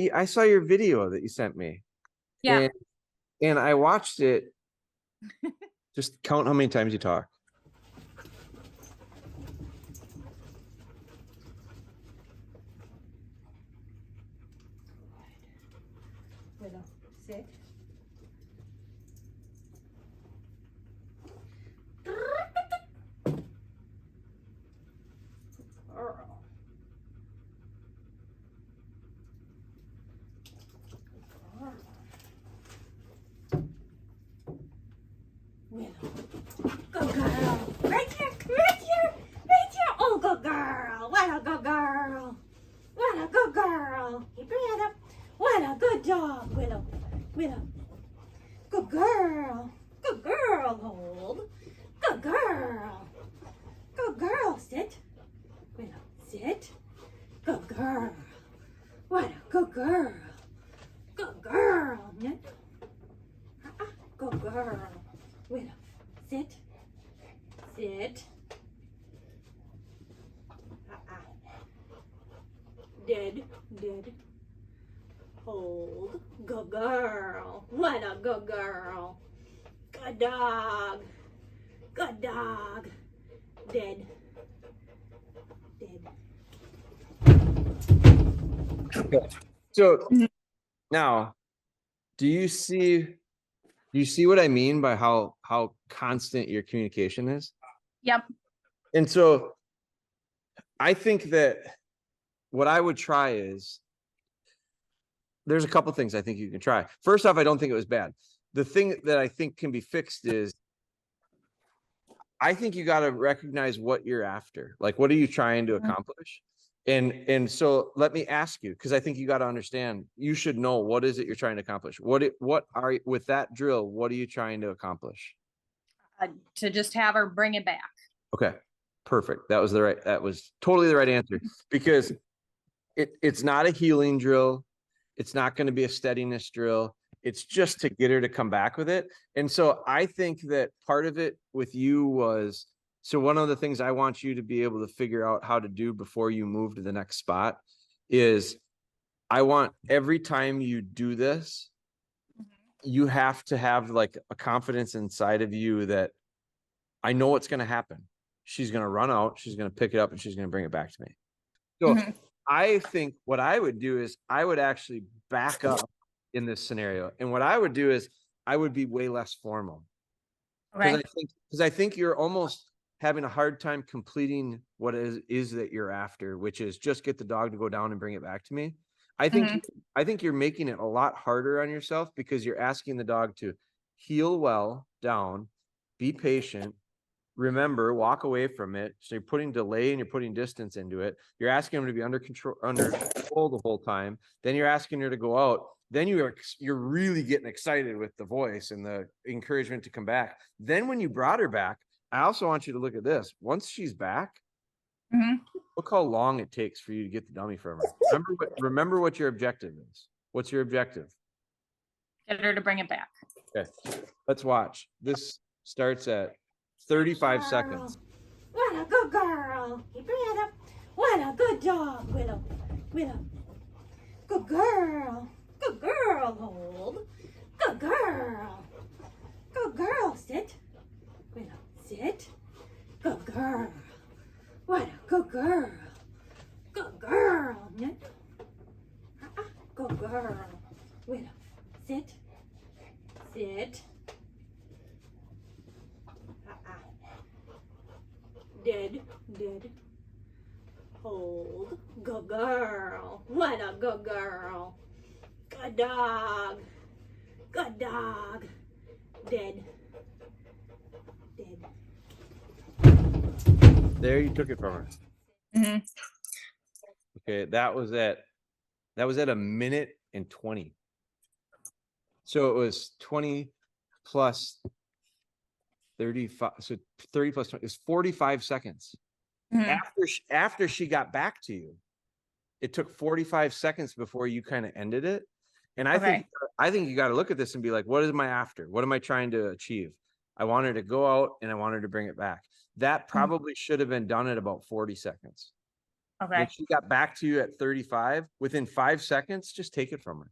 I saw your video that you sent me. Yeah. And I watched it. Just count how many times you talk. Willow, sit. Girl. Willow. Good girl. Right here. Right here. Right here. Oh, good girl. What a good girl. What a good girl. Keep your head up. What a good dog, Willow. Willow. Good girl. Good girl. Hold. Good girl. Good girl. Sit. Willow. Sit. Good girl. What a good girl. Good girl. Good girl. Willow. Sit. Sit. Dead. Dead. Hold. Good girl. What a good girl. Good dog. Good dog. Dead. Dead. Okay. So now, do you see what I mean by how constant your communication is? Yep. And so I think that what I would try is, there's a couple things I think you can try. First off, I don't think it was bad. The thing that I think can be fixed is, I think you got to recognize what you're after. Like, what are you trying to accomplish? And so let me ask you, because I think you got to understand, you should know, what is it you're trying to accomplish? What are, with that drill, what are you trying to accomplish? To just have her bring it back. Okay, perfect. That was totally the right answer, because it's not a healing drill. It's not going to be a steadiness drill. It's just to get her to come back with it. And so I think that part of it with you was, so one of the things I want you to be able to figure out how to do before you move to the next spot is, I want every time you do this, you have to have like a confidence inside of you that, I know what's going to happen. She's going to run out, she's going to pick it up, and she's going to bring it back to me. So I think what I would do is, I would actually back up in this scenario. And what I would do is, I would be way less formal. Okay. Because I think you're almost having a hard time completing what is that you're after, which is just get the dog to go down and bring it back to me. I think you're making it a lot harder on yourself, because you're asking the dog to heel well down, be patient, remember, walk away from it. So you're putting delay and you're putting distance into it. You're asking them to be under control the whole time. Then you're asking her to go out. Then you're really getting excited with the voice and the encouragement to come back. Then when you brought her back, I also want you to look at this. Once she's back, look how long it takes for you to get the dummy from her. Remember what your objective is. What's your objective? Get her to bring it back. Okay, let's watch. This starts at 35 seconds. What a good girl. Keep your head up. What a good dog, Willow. Willow. Good girl. Good girl. Hold. Good girl. Good girl. Sit. Willow. Sit. Good girl. What a good girl. Good girl. Good girl. Willow. Sit. Sit. Dead. Dead. Hold. Good girl. What a good girl. Good dog. Good dog. Dead. Dead. There, you took it from her. Okay, that was at a minute and 20. So it was 20 plus 35. So 30 plus 20 is 45 seconds. After she got back to you, it took 45 seconds before you kind of ended it. And I think you got to look at this and be like, what am I after? What am I trying to achieve? I want her to go out and I want her to bring it back. That probably should have been done at about 40 seconds. Okay. When she got back to you at 35, within 5 seconds, just take it from her.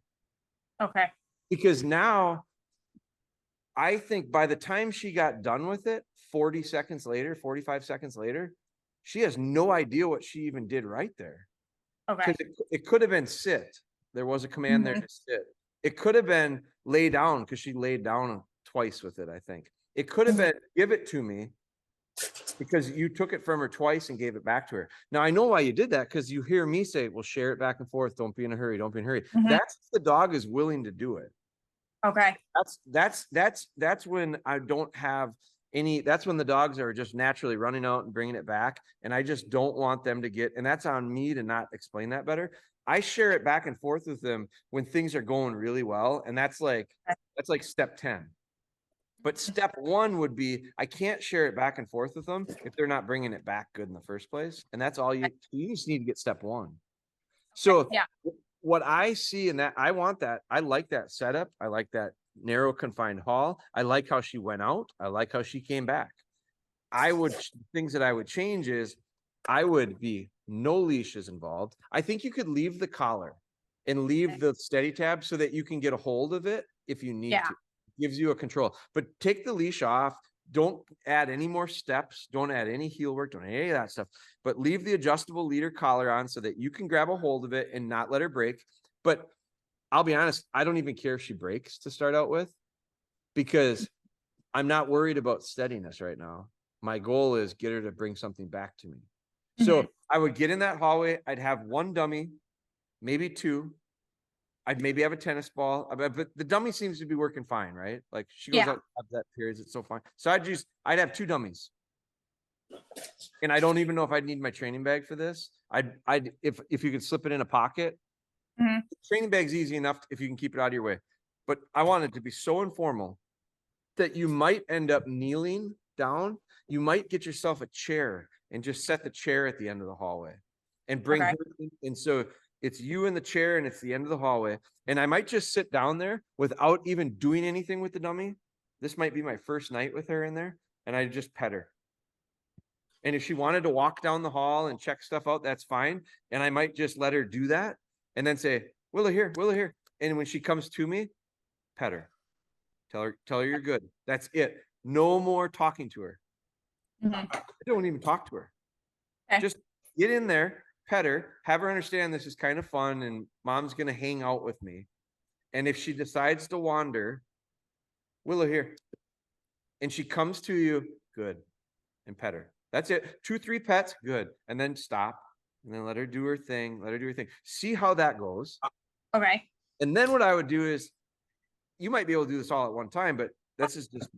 Okay. Because now I think by the time she got done with it, 40 seconds later, 45 seconds later, she has no idea what she even did right there. Okay. Because it could have been sit. There was a command there Mhm. to sit. It could have been lay down because she laid down twice with it, I think. It could have Mhm. been give it to me because you took it from her twice and gave it back to her. Now I know why you did that because you hear me say, well, share it back and forth. Don't be in a hurry. Don't be in a hurry. Mhm. That's if the dog is willing to do it. Okay. That's when I don't have any, that's when the dogs are just naturally running out and bringing it back. And I just don't want them to get, and that's on me to not explain that better. I share it back and forth with them when things are going really well. And that's like step 10. But step 1 would be, I can't share it back and forth with them if they're not bringing it back good in the first place. And that's all you just need to get step 1. So Yeah. what I see in that, I want that. I like that setup. I like that narrow confined hall. I like how she went out. I like how she came back. Things that I would change is I would be no leashes involved. I think you could leave the collar and leave the steady tab so that you can get a hold of it if you need to. It gives you a control, but take the leash off. Don't add any more steps. Don't add any heel work. Don't add any of that stuff, but leave the adjustable leader collar on so that you can grab a hold of it and not let her break. But I'll be honest, I don't even care if she breaks to start out with, because I'm not worried about steadiness right now. My goal is get her to bring something back to me. So I would get in that hallway. I'd have 1 dummy, maybe 2. I'd maybe have a tennis ball, but the dummy seems to be working fine, right? Like she goes out of that periods. It's so fine. So I'd have 2 dummies. And I don't even know if I'd need my training bag for this. If you could slip it in a pocket, training bag's easy enough if you can keep it out of your way. But I want it to be so informal that you might end up kneeling down. You might get yourself a chair and just set the chair at the end of the hallway and bring her in. And so it's you in the chair and it's the end of the hallway. And I might just sit down there without even doing anything with the dummy. This might be my first night with her in there. And I just pet her. And if she wanted to walk down the hall and check stuff out, that's fine. And I might just let her do that and then say, Willow here, Willow here. And when she comes to me, pet her. Tell her you're good. That's it. No more talking to her. I don't even talk to her. Just get in there, pet her, have her understand this is kind of fun and mom's going to hang out with me. And if she decides to wander, Willow here. And she comes to you, good. And pet her. That's it. 2, 3 pets, good. And then stop. And then let her do her thing. Let her do her thing. See how that goes. Okay. And then what I would do is, you might be able to do this all at one time, but this is just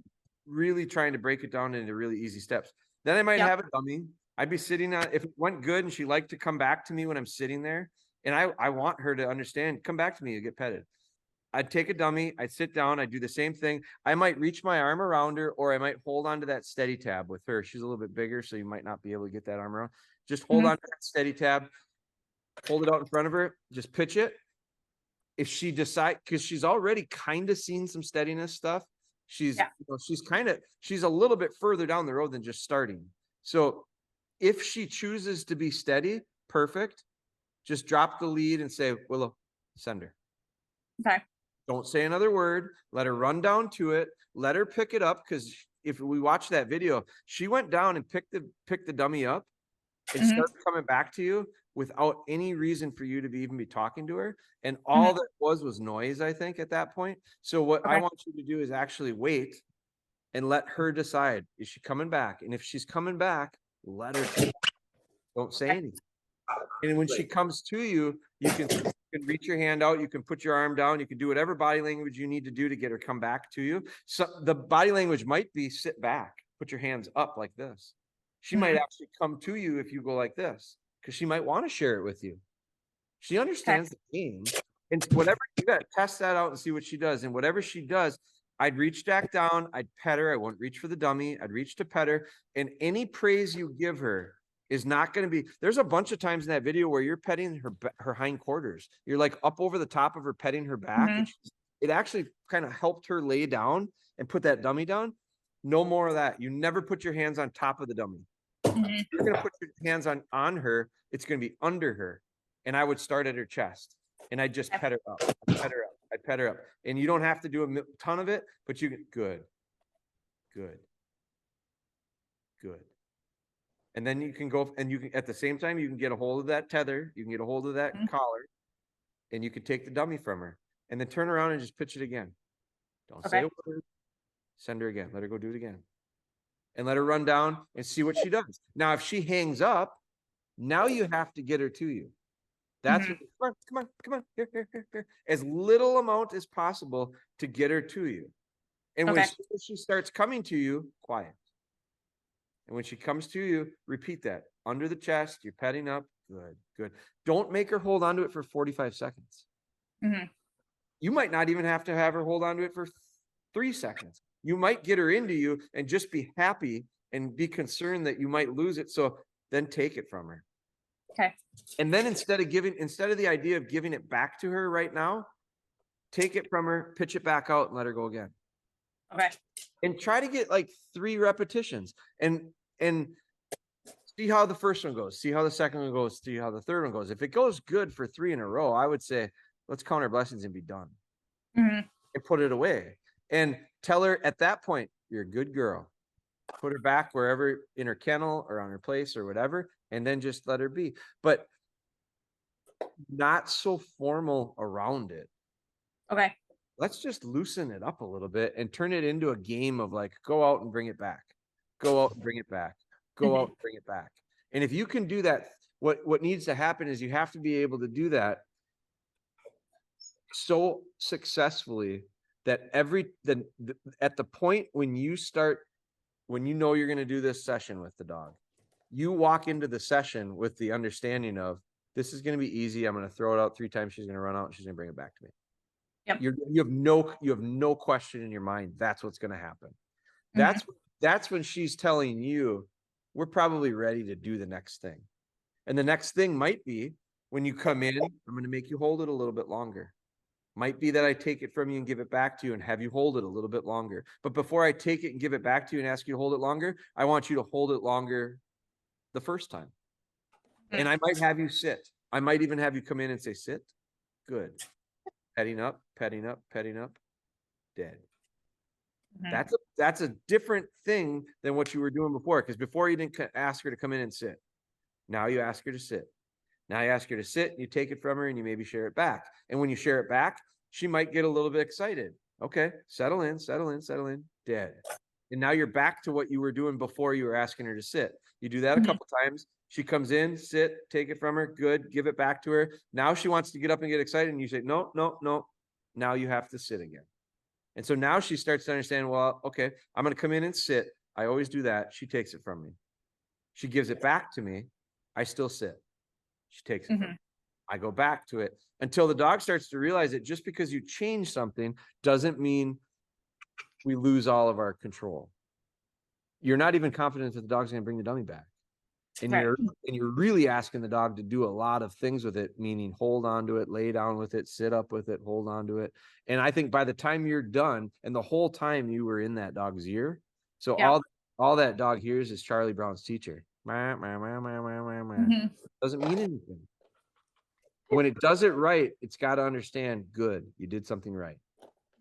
really trying to break it down into really easy steps. Then I might have a dummy. I'd be sitting on, if it went good and she liked to come back to me when I'm sitting there, and I want her to understand, come back to me, you get petted. I'd take a dummy, I'd sit down, I'd do the same thing. I might reach my arm around her, or I might hold on to that steady tab with her. She's a little bit bigger, so you might not be able to get that arm around. Just hold on to that steady tab, hold it out in front of her, just pitch it. If she decides, because she's already kind of seen some steadiness stuff, she's she's a little bit further down the road than just starting. So if she chooses to be steady, perfect. Just drop the lead and say, Willow, send her. Okay. Don't say another word. Let her run down to it. Let her pick it up, because if we watch that video, she went down and picked the dummy up and started coming back to you without any reason for you to even be talking to her. And all that was noise, I think, at that point. So what I want you to do is actually wait and let her decide, is she coming back? And if she's coming back, let her. Don't say anything. And when she comes to you, you can reach your hand out, you can put your arm down, you can do whatever body language you need to do to get her come back to you. So the body language might be sit back, put your hands up like this. She might actually come to you if you go like this, because she might want to share it with you. She understands the game. And whatever, you got to test that out and see what she does. And whatever she does, I'd reach back down, I'd pet her. I won't reach for the dummy. I'd reach to pet her. And any praise you give her is not going to be, there's a bunch of times in that video where you're petting her hindquarters. You're like up over the top of her, petting her back. And it actually kind of helped her lay down and put that dummy down. No more of that. You never put your hands on top of the dummy. Mhm. You're going to put your hands on her. It's going to be under her. And I would start at her chest and I just pet her up. I'd pet her up. I'd pet her up. And you don't have to do a ton of it, but you can, good. And then you can go and you can, at the same time, you can get a hold of that tether. You can get a hold of that Mhm. collar and you can take the dummy from her and then turn around and just pitch it again. Don't Okay. say a word. Send her again. Let her go do it again. And let her run down and see what she does. Now, if she hangs up, now you have to get her to you. That's Mhm. what, come on, here. As little amount as possible to get her to you. And when Okay. she starts coming to you, quiet. And when she comes to you, repeat that. Under the chest, you're petting up. Good. Don't make her hold on to it for 45 seconds. Mhm. You might not even have to have her hold on to it for 3 seconds. You might get her into you and just be happy and be concerned that you might lose it. So then take it from her. Okay. And then instead of the idea of giving it back to her right now, take it from her, pitch it back out and let her go again. Okay. And try to get like 3 repetitions and see how the first one goes, see how the second one goes, see how the third one goes. If it goes good for 3 in a row, I would say, let's count our blessings and be done. Mhm. And put it away and tell her at that point, you're a good girl. Put her back wherever in her kennel or on her place or whatever, and then just let her be. But not so formal around it. Okay. Let's just loosen it up a little bit and turn it into a game of like, go out and bring it back. Go out and bring it back. Go out and bring it back. And if you can do that, what needs to happen is you have to be able to do that so successfully that at the point when you know you're going to do this session with the dog, you walk into the session with the understanding of this is going to be easy. I'm going to throw it out 3 times. She's going to run out and she's going to bring it back to me. Yep. You have no question in your mind. That's what's going to happen. That's when she's telling you we're probably ready to do the next thing. And the next thing might be when you come in, I'm going to make you hold it a little bit longer. Might be that I take it from you and give it back to you and have you hold it a little bit longer. But before I take it and give it back to you and ask you to hold it longer, I want you to hold it longer the first time. And I might have you sit. I might even have you come in and say, sit. Good. Petting up, dead. Mhm. That's a different thing than what you were doing before. Because before you didn't ask her to come in and sit. Now you ask her to sit. Now you ask her to sit, and you take it from her and you maybe share it back. And when you share it back, she might get a little bit excited. Okay, settle in, dead. And now you're back to what you were doing before you were asking her to sit. You do that a couple times. She comes in, sit, take it from her. Good, give it back to her. Now she wants to get up and get excited. And you say, no. Now you have to sit again. And so now she starts to understand, well, okay, I'm going to come in and sit. I always do that. She takes it from me. She gives it back to me. I still sit. She takes it from me. I go back to it until the dog starts to realize that just because you change something doesn't mean we lose all of our control. You're not even confident that the dog's going to bring the dummy back. And Right. you're really asking the dog to do a lot of things with it, meaning hold on to it, lay down with it, sit up with it, hold on to it. And I think by the time you're done, and the whole time you were in that dog's ear, so Yeah. all that dog hears is Charlie Brown's teacher. Mhm. Doesn't mean anything. When it does it right, it's got to understand, good, you did something right.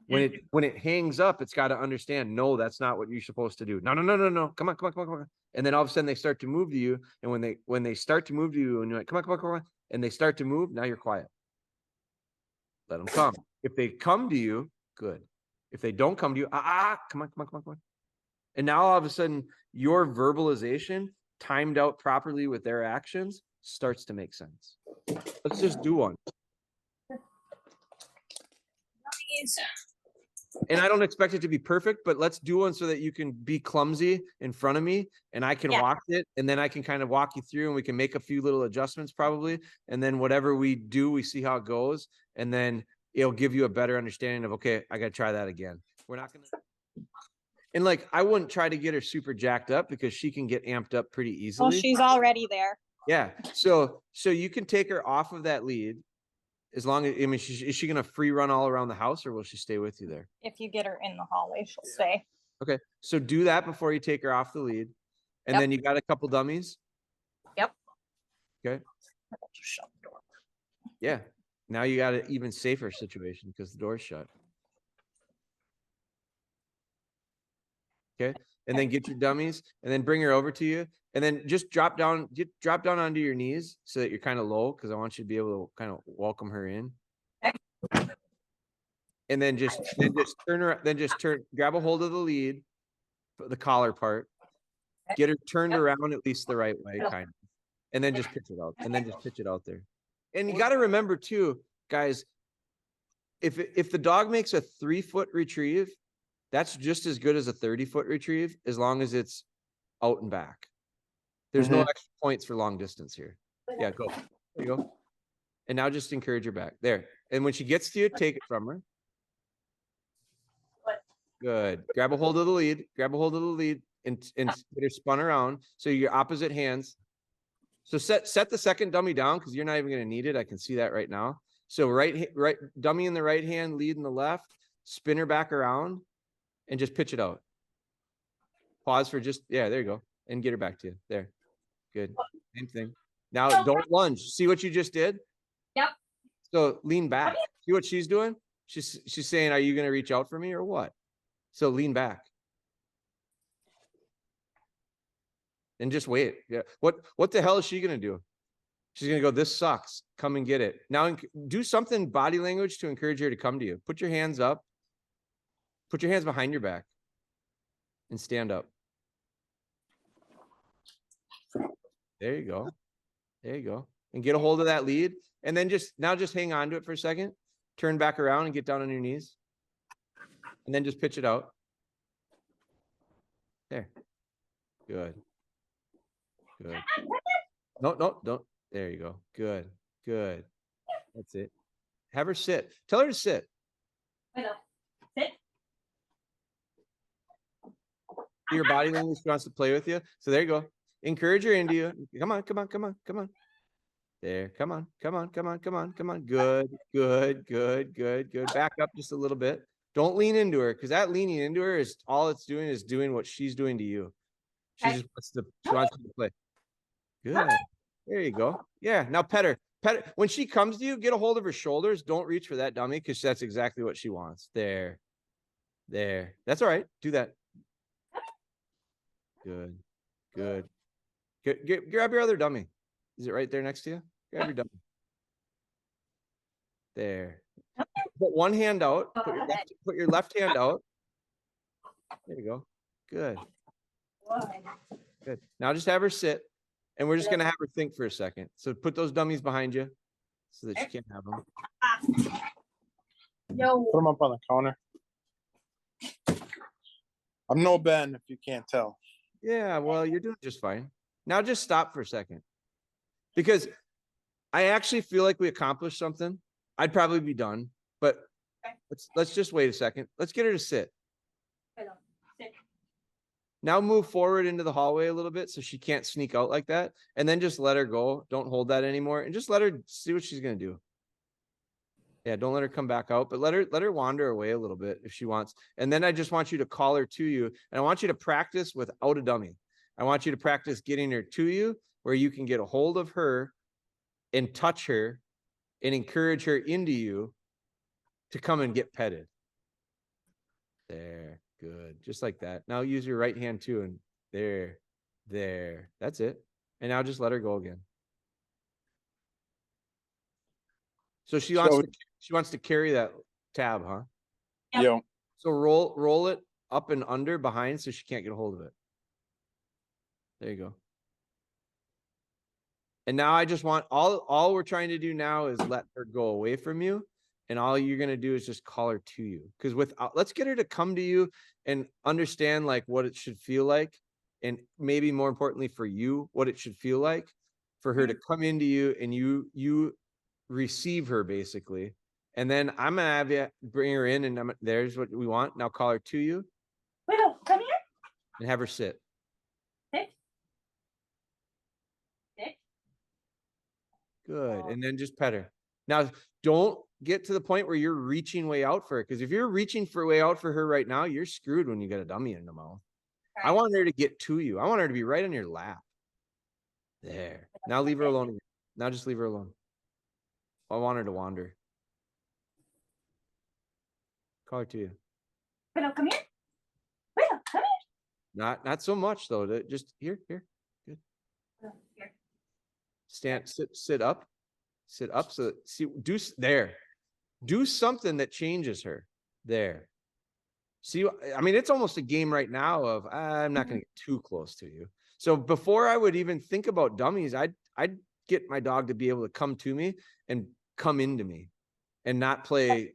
When it hangs up, it's got to understand, no, that's not what you're supposed to do. No. Come on. And then all of a sudden they start to move to you. And when they start to move to you and you're like, come on, and they start to move, now you're quiet. Let them come. If they come to you, good. If they don't come to you, come on. And now all of a sudden your verbalization timed out properly with their actions starts to make sense. Let's just do one. And I don't expect it to be perfect, but let's do one so that you can be clumsy in front of me and I can watch it. And then I can kind of walk you through and we can make a few little adjustments probably. And then whatever we do, we see how it goes. And then it'll give you a better understanding of, okay, I got to try that again. We're not going to. And like, I wouldn't try to get her super jacked up because she can get amped up pretty easily. Well, she's already there. Yeah. So you can take her off of that lead. As long as, I mean, is she going to free run all around the house or will she stay with you there? If you get her in the hallway, she'll stay. Okay. So do that before you take her off the lead. And Yep. then you got a couple dummies. Yep. Okay. Just shut the door. Yeah. Now you got an even safer situation because the door's shut. Okay. And then get your dummies and then bring her over to you. And then just drop down onto your knees so that you're kind of low because I want you to be able to kind of welcome her in. And then just turn her, grab a hold of the lead, the collar part, get her turned around at least the right way, kind of. And then just pitch it out. And then just pitch it out there. And you got to remember too, guys, if the dog makes a 3-foot retrieve, that's just as good as a 30-foot retrieve, as long as it's out and back. There's no extra points for long distance here. Yeah, go. There you go. And now just encourage her back. There. And when she gets to you, take it from her. Good. Grab a hold of the lead. Grab a hold of the lead and get her spun around. So your opposite hands. So set the second dummy down because you're not even going to need it. I can see that right now. So right dummy in the right hand, lead in the left, spin her back around and just pitch it out. Pause for just, yeah, there you go. And get her back to you. There. Good. Same thing. Now don't lunge. See what you just did? Yep. So lean back. See what she's doing? She's saying, are you going to reach out for me or what? So lean back. And just wait. Yeah. What the hell is she going to do? She's going to go, this sucks. Come and get it. Now do something body language to encourage her to come to you. Put your hands up. Put your hands behind your back and stand up. There you go. There you go. And get a hold of that lead. And then just hang on to it for a second. Turn back around and get down on your knees. And then just pitch it out. There. Good. Good. No, don't. There you go. Good. Good. That's it. Have her sit. Tell her to sit. Willow, sit. Your body language wants to play with you. So there you go. Encourage her into you. Come on, come on, come on, come on. There. Come on, come on, come on, come on, come on. Good, good, good, good, good. Back up just a little bit. Don't lean into her because that leaning into her is all it's doing is doing what she's doing to you. She just wants you to play. Good. There you go. Yeah. Now pet her. Pet her. When she comes to you, get a hold of her shoulders. Don't reach for that dummy because that's exactly what she wants. There. There. That's all right. Do that. Good. Good. Grab your other dummy. Is it right there next to you? Grab your dummy. There. Put one hand out. Put your left hand out. There you go. Good. Good. Now just have her sit. And we're just going to have her think for a second. So put those dummies behind you so that she can't have them. Yo. Put them up on the counter. I'm no Ben, if you can't tell. Yeah, well, you're doing just fine. Now just stop for a second. Because I actually feel like we accomplished something. I'd probably be done. But let's just wait a second. Let's get her to sit. Willow, sit. Now move forward into the hallway a little bit so she can't sneak out like that. And then just let her go. Don't hold that anymore. And just let her see what she's going to do. Yeah, don't let her come back out, but let her wander away a little bit if she wants. And then I just want you to call her to you. And I want you to practice without a dummy. I want you to practice getting her to you where you can get a hold of her and touch her and encourage her into you to come and get petted. There. Good. Just like that. Now use your right hand too. And there. That's it. And now just let her go again. So she wants to carry that tab, huh? Yep. Yo. So roll it up and under behind so she can't get a hold of it. There you go. And now I just want all we're trying to do now is let her go away from you. And all you're going to do is just call her to you. Because let's get her to come to you and understand like what it should feel like. And maybe more importantly for you, what it should feel like for her to come into you and you receive her basically. And then I'm going to have you bring her in and there's what we want. Now call her to you. Willow, come here. And have her sit. Sit. Sit. Good. And then just pet her. Now, don't get to the point where you're reaching way out for her. Because if you're reaching for way out for her right now, you're screwed when you got a dummy in the mouth. I want her to get to you. I want her to be right on your lap. There. Now leave her alone. Now just leave her alone. I want her to wander. Call her to you. Willow, come here. Willow, come Not so much though. Just here. Good. here. Willow, here. Sit up. Sit up. So there. Do something that changes her. There. See, I mean, it's almost a game right now of I'm not going to get too close to you. So before I would even think about dummies, I'd get my dog to be able to come to me and come into me and not play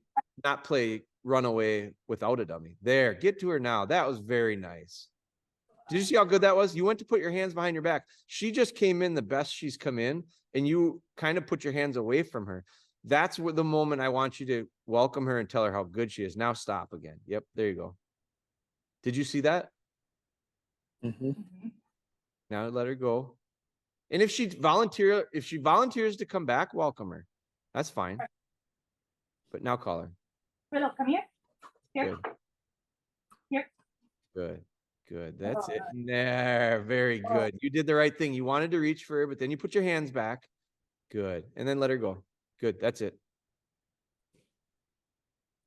runaway without a dummy. There, get to her now. That was very nice. Did you see how good that was? You went to put your hands behind your back. She just came in the best she's come in, and you kind of put your hands away from her. That's what the moment I want you to welcome her and tell her how good she is. Now stop again. Yep, there you go. Did you see that? Now let her go. And if she volunteers to come back, welcome her. That's fine. But now call her. Willow, come here. Here. Good. Here. Good. That's it. There. Very good. You did the right thing. You wanted to reach for her, but then you put your hands back. Good. And then let her go. Good. That's it.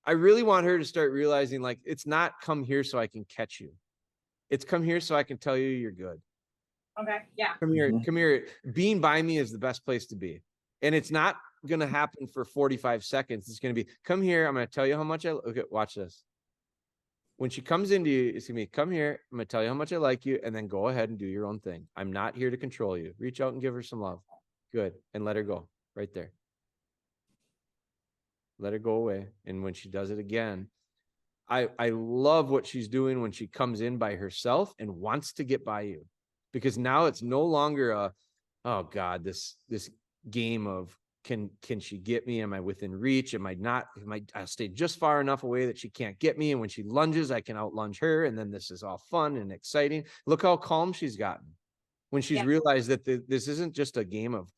I really want her to start realizing, like, it's not come here so I can catch you. It's come here so I can tell you you're good. Okay. Yeah. Come here. Come here. Being by me is the best place to be. And it's not going to happen for 45 seconds. It's going to be, come here. I'm going to tell you how much okay, watch this. When she comes into you, it's going to be, come here. I'm going to tell you how much I like you. And then go ahead and do your own thing. I'm not here to control you. Reach out and give her some love. Good. And let her go right there. Let her go away. And when she does it again, I love what she's doing when she comes in by herself and wants to get by you, because now it's no longer a, oh God, this game of can she get me? Am I within reach? Am I not? I'll stay just far enough away that she can't get me. And when she lunges, I can outlunge her. And then this is all fun and exciting. Look how calm she's gotten when she's realized that this isn't just a game of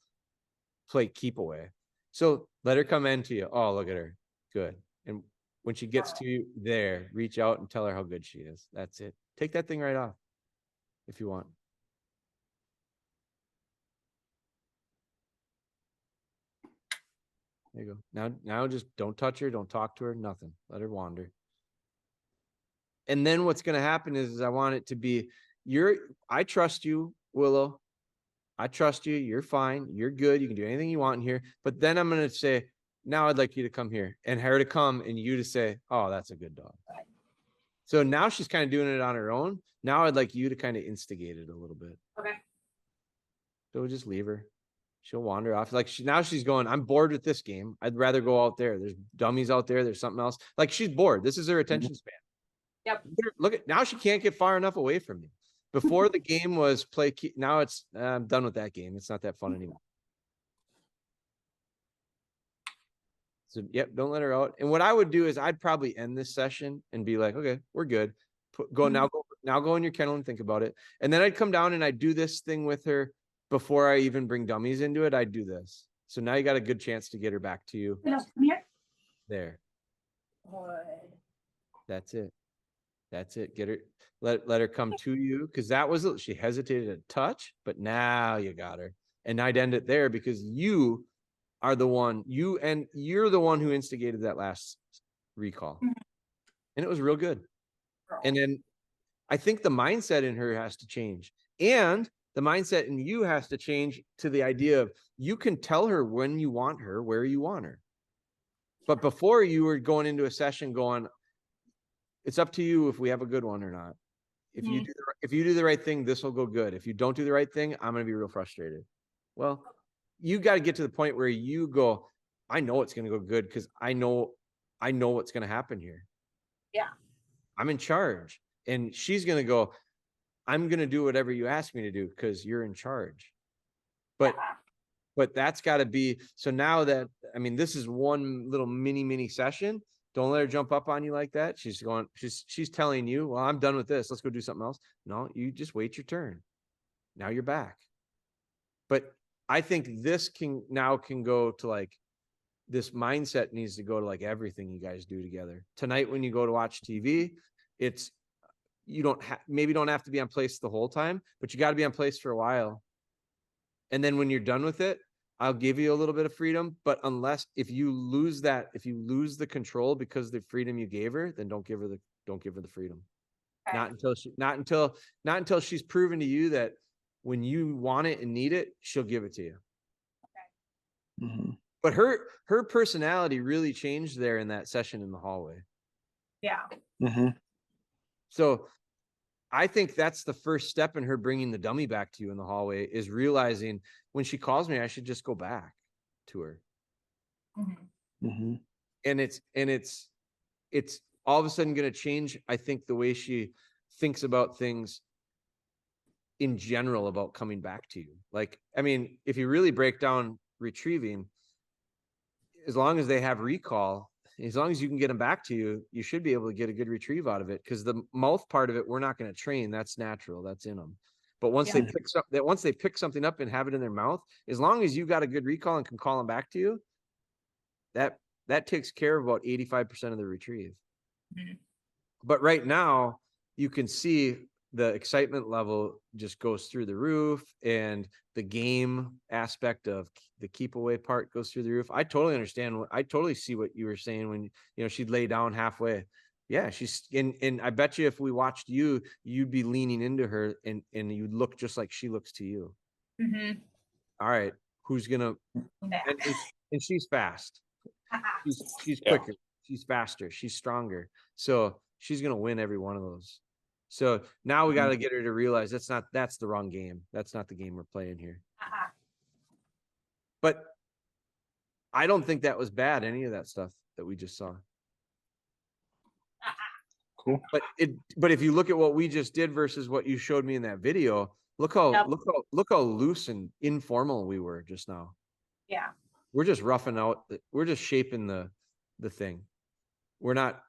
play keep away. So let her come into you. Oh, look at her. Good. And when she gets to you, there, reach out and tell her how good she is. That's it. Take that thing right off if you want. There you go. Now just don't touch her. Don't talk to her. Nothing. Let her wander. And then what's going to happen is I want it to be, I trust you, Willow. I trust you. You're fine. You're good. You can do anything you want in here. But then I'm going to say, now I'd like you to come here, and her to come and you to say, oh, that's a good dog. So now she's kind of doing it on her own. Now I'd like you to kind of instigate it a little bit. Okay. So just leave her. She'll wander off. Like now she's going, I'm bored with this game. I'd rather go out there. There's dummies out there. There's something else. Like she's bored. This is her attention span. Yep. Look at, now she can't get far enough away from me. Before the game was play. Now it's, I'm done with that game. It's not that fun anymore. So, yep, don't let her out. And what I would do is I'd probably end this session and be like, okay, we're good. Go in your kennel and think about it. And then I'd come down and I'd do this thing with her before I even bring dummies into it. I'd do this. So now you got a good chance to get her back to you. Willow, come here. There. Good. That's it. That's it. Get her, let her come to you. Because that was, she hesitated a touch, but now you got her. And I'd end it there because you are the one, you're the one who instigated that last recall. And it was real good. And then I think the mindset in her has to change. And the mindset in you has to change to the idea of you can tell her when you want her, where you want her. But before you were going into a session going, it's up to you if we have a good one or not. If you do the right thing, this will go good. If you don't do the right thing, I'm going to be real frustrated. Well, you got to get to the point where you go, I know it's going to go good because I know what's going to happen here. Yeah. I'm in charge. And she's going to go, I'm going to do whatever you ask me to do because you're in charge. But that's got to be, so now that, I mean, this is one little mini session. Don't let her jump up on you like that. She's telling you, well, I'm done with this. Let's go do something else. No, you just wait your turn. Now you're back. But I think this can go to like, this mindset needs to go to like everything you guys do together. Tonight, when you go to watch TV, it's, you don't maybe don't have to be on place the whole time, but you got to be on place for a while. And then when you're done with it, I'll give you a little bit of freedom. But if you lose the control because of the freedom you gave her, then don't give her the freedom. Okay. Not until she's proven to you that when you want it and need it, she'll give it to you. Mm-hmm. But her personality really changed there in that session in the hallway. Yeah. Mm-hmm. So I think that's the first step in her bringing the dummy back to you in the hallway, is realizing when she calls me, I should just go back to her. Mm-hmm. Mm-hmm. And it's all of a sudden going to change, I think, the way she thinks about things in general about coming back to you. Like, I mean, if you really break down retrieving, as long as they have recall, as long as you can get them back to you, you should be able to get a good retrieve out of it. Because the mouth part of it, we're not going to train. That's natural. That's in them. But once they pick something up and have it in their mouth, as long as you got a good recall and can call them back to you, that takes care of about 85% of the retrieve. Mm-hmm. But right now, you can see the excitement level just goes through the roof, and the game aspect of the keep away part goes through the roof. I totally understand. I totally see what you were saying when, she'd lay down halfway. Yeah, she's and I bet you if we watched you, you'd be leaning into her and you'd look just like she looks to you. Mm-hmm. All right, who's gonna? Yeah. And she's fast. She's Yeah. quicker. She's faster. She's stronger. So she's gonna win every one of those. So now we got to get her to realize that's the wrong game. That's not the game we're playing here. But I don't think that was bad, any of that stuff that we just saw. Cool. But if you look at what we just did versus what you showed me in that video, look how loose and informal we were just now. Yeah. We're just roughing out. We're just shaping the thing. We're not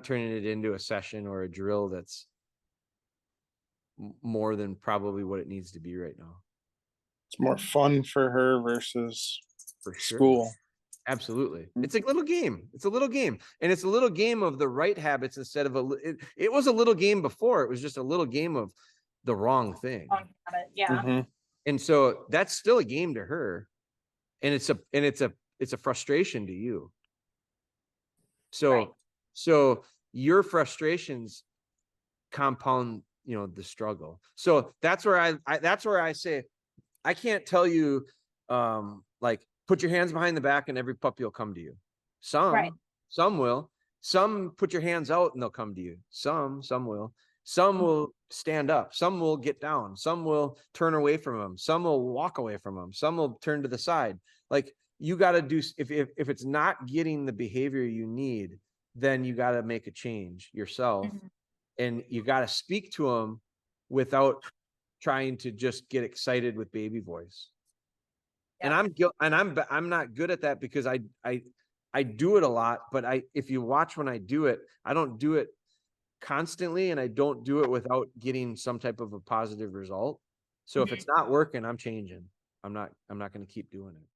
turning it into a session or a drill that's more than probably what it needs to be right now. It's more fun for her versus For sure. school. Absolutely. It's a little game. It's a little game. And it's a little game of the right habits instead of it was a little game before. It was just a little game of the wrong thing. Yeah. Mm-hmm. And so that's still a game to her. And it's a frustration to you. So Right. So your frustrations compound, the struggle. So that's where I say, I can't tell you, like, put your hands behind the back and every puppy will come to you. Some will. Some put your hands out and they'll come to you. Some will. Some will stand up. Some will get down. Some will turn away from them. Some will walk away from them. Some will turn to the side. Like, you got to do, if it's not getting the behavior you need, then you got to make a change yourself. Mm-hmm. And you got to speak to them without trying to just get excited with baby voice. Yeah. And I'm not good at that because I do it a lot, but if you watch when I do it, I don't do it constantly, and I don't do it without getting some type of a positive result. So if it's not working, I'm changing. I'm not going to keep doing it.